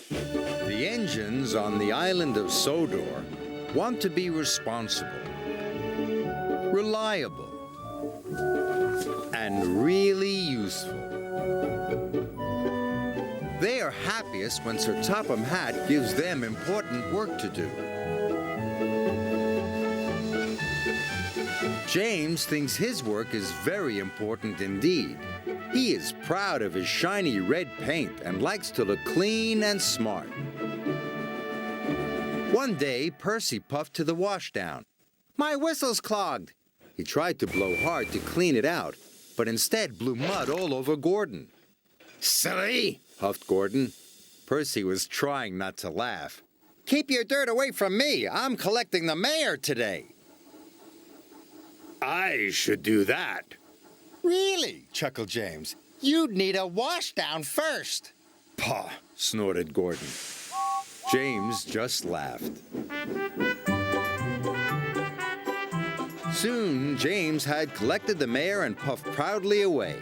The engines on the island of Sodor want to be responsible, reliable, and really useful. They are happiest when Sir Topham Hatt gives them important work to do. James thinks his work is very important indeed. He is proud of his shiny red paint and likes to look clean and smart. One day, Percy puffed to the washdown. "My whistle's clogged." He tried to blow hard to clean it out, but instead blew mud all over Gordon. "Silly," huffed Gordon. Percy was trying not to laugh. "Keep your dirt away from me. I'm collecting the mayor today." "I should do that." "Really?" chuckled James. "You'd need a washdown first." "Pah," snorted Gordon. James just laughed. Soon, James had collected the mayor and puffed proudly away.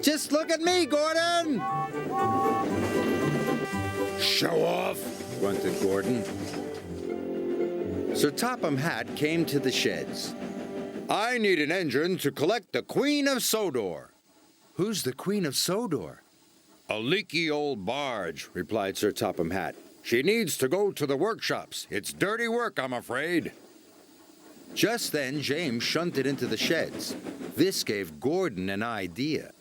"Just look at me, Gordon!" "Show off," grunted Gordon. Sir Topham Hatt came to the sheds. "I need an engine to collect the Queen of Sodor." "Who's the Queen of Sodor?" "A leaky old barge," replied Sir Topham Hatt. "She needs to go to the workshops. It's dirty work, I'm afraid." Just then, James shunted into the sheds. This gave Gordon an idea.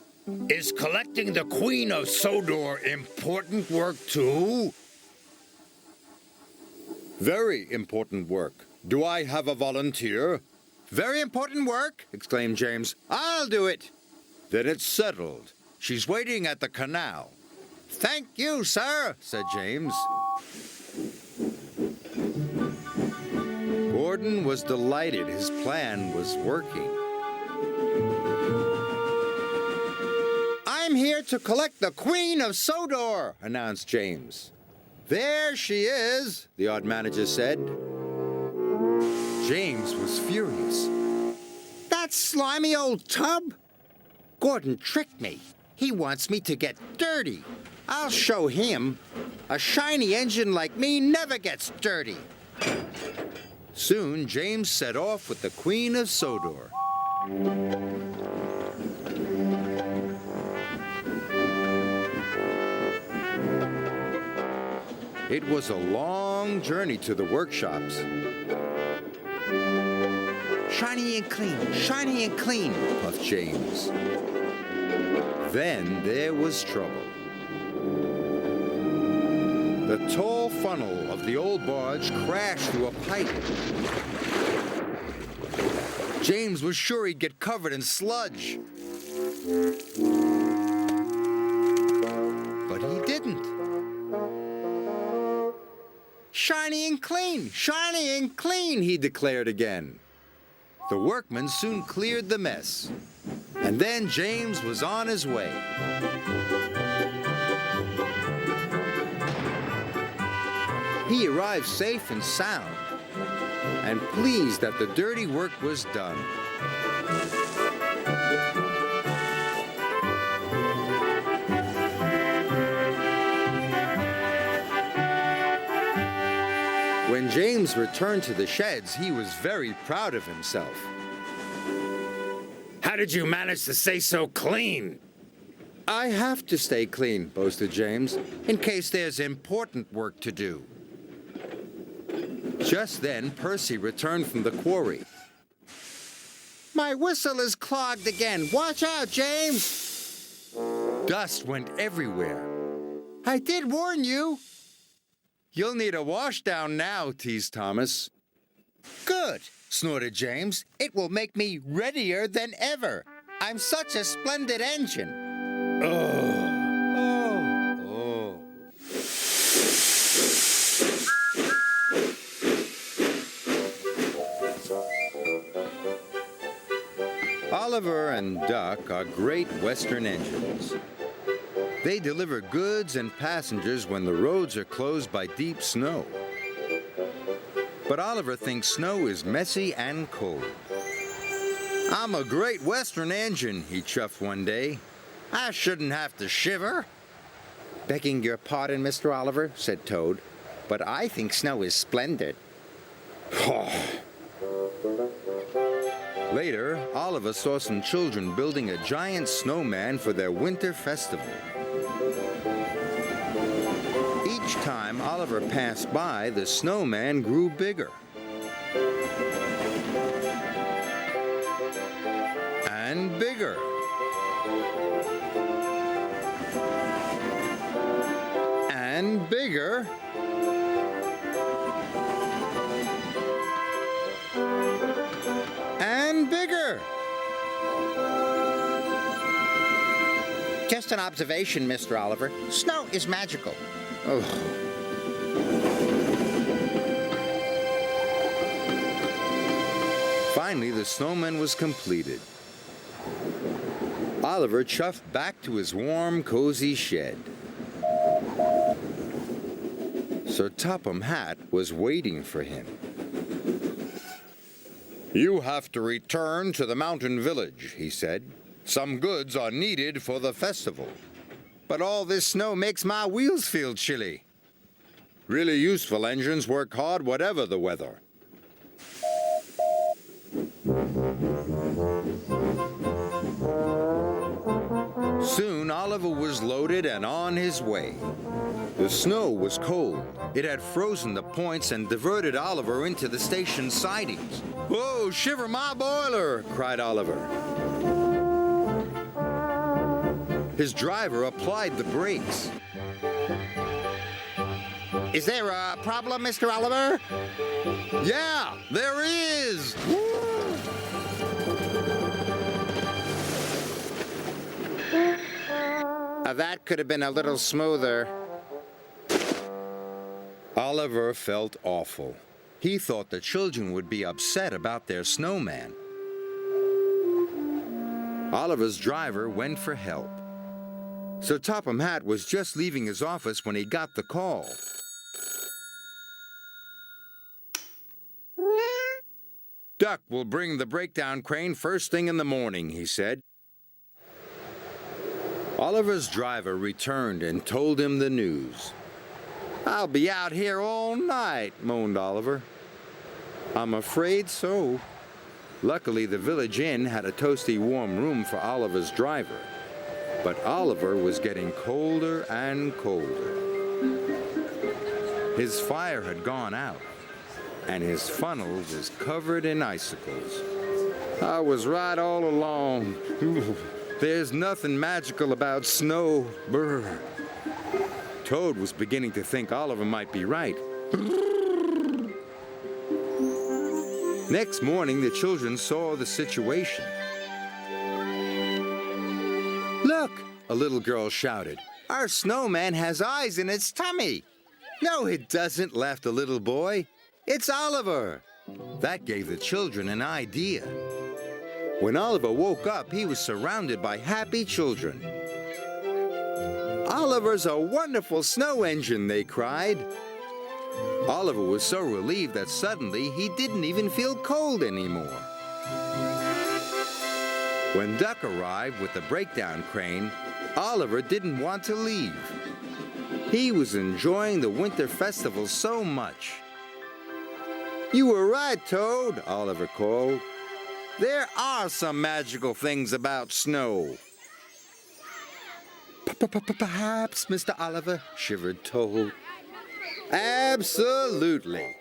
"Is collecting the Queen of Sodor important work, too?" "Very important work. Do I have a volunteer?" "Very important work," exclaimed James. "I'll do it." "Then it's settled. She's waiting at the canal." "Thank you, sir," said James. Gordon was delighted his plan was working. "I'm here to collect the Queen of Sodor," announced James. "There she is," the odd manager said. James was furious. "That slimy old tub? Gordon tricked me. He wants me to get dirty. I'll show him. A shiny engine like me never gets dirty." Soon, James set off with the Queen of Sodor. It was a long journey to the workshops. "Shiny and clean," puffed James. Then there was trouble. The tall funnel of the old barge crashed through a pipe. James was sure he'd get covered in sludge. But he didn't. "Shiny and clean," he declared again. The workmen soon cleared the mess. And then James was on his way. He arrived safe and sound, and pleased that the dirty work was done. When James returned to the sheds, he was very proud of himself. "How did you manage to stay so clean?" "I have to stay clean," boasted James, "in case there's important work to do." Just then, Percy returned from the quarry. "My whistle is clogged again. Watch out, James!" Dust went everywhere. "I did warn you." "You'll need a washdown now," teased Thomas. "Good," snorted James. "It will make me readier than ever. I'm such a splendid engine." Oh. Oliver and Duck are great Western engines. They deliver goods and passengers when the roads are closed by deep snow. But Oliver thinks snow is messy and cold. "I'm a great Western engine," he chuffed one day. "I shouldn't have to shiver." Begging your pardon, Mr. Oliver, said Toad, but I think snow is splendid. Later, Oliver saw some children building a giant snowman for their winter festival. Each time Oliver passed by, the snowman grew bigger. And bigger. And bigger. And bigger. Just an observation, Mr. Oliver. Snow is magical. Oh. Finally, the snowman was completed. Oliver chuffed back to his warm, cozy shed. Sir Topham Hatt was waiting for him. "You have to return to the mountain village," he said. "Some goods are needed for the festival." But all this snow makes my wheels feel chilly. Really useful engines work hard whatever the weather. Soon Oliver was loaded and on his way. The snow was cold. It had frozen the points and diverted Oliver into the station's sidings. "Whoa, shiver my boiler!" cried Oliver. His driver applied the brakes. Is there a problem, Mr. Oliver? "Yeah, there is!" That could have been a little smoother. Oliver felt awful. He thought the children would be upset about their snowman. Oliver's driver went for help. Sir Topham Hatt was just leaving his office when he got the call. "Duck will bring the breakdown crane first thing in the morning," he said. Oliver's driver returned and told him the news. "I'll be out here all night," moaned Oliver. "I'm afraid so." Luckily, the village inn had a toasty warm room for Oliver's driver. But Oliver was getting colder and colder. His fire had gone out, and his funnel was covered in icicles. "I was right all along. There's nothing magical about snow. Brr." Toad was beginning to think Oliver might be right. Next morning, the children saw the situation. "Look," a little girl shouted. "Our snowman has eyes in its tummy." "No, it doesn't," laughed the little boy. "It's Oliver." That gave the children an idea. When Oliver woke up, he was surrounded by happy children. "Oliver's a wonderful snow engine," they cried. Oliver was so relieved that suddenly he didn't even feel cold anymore. When Duck arrived with the breakdown crane, Oliver didn't want to leave. He was enjoying the winter festival so much. "You were right, Toad," Oliver called. "There are some magical things about snow." "Perhaps, Mr. Oliver," shivered Toad. "Absolutely.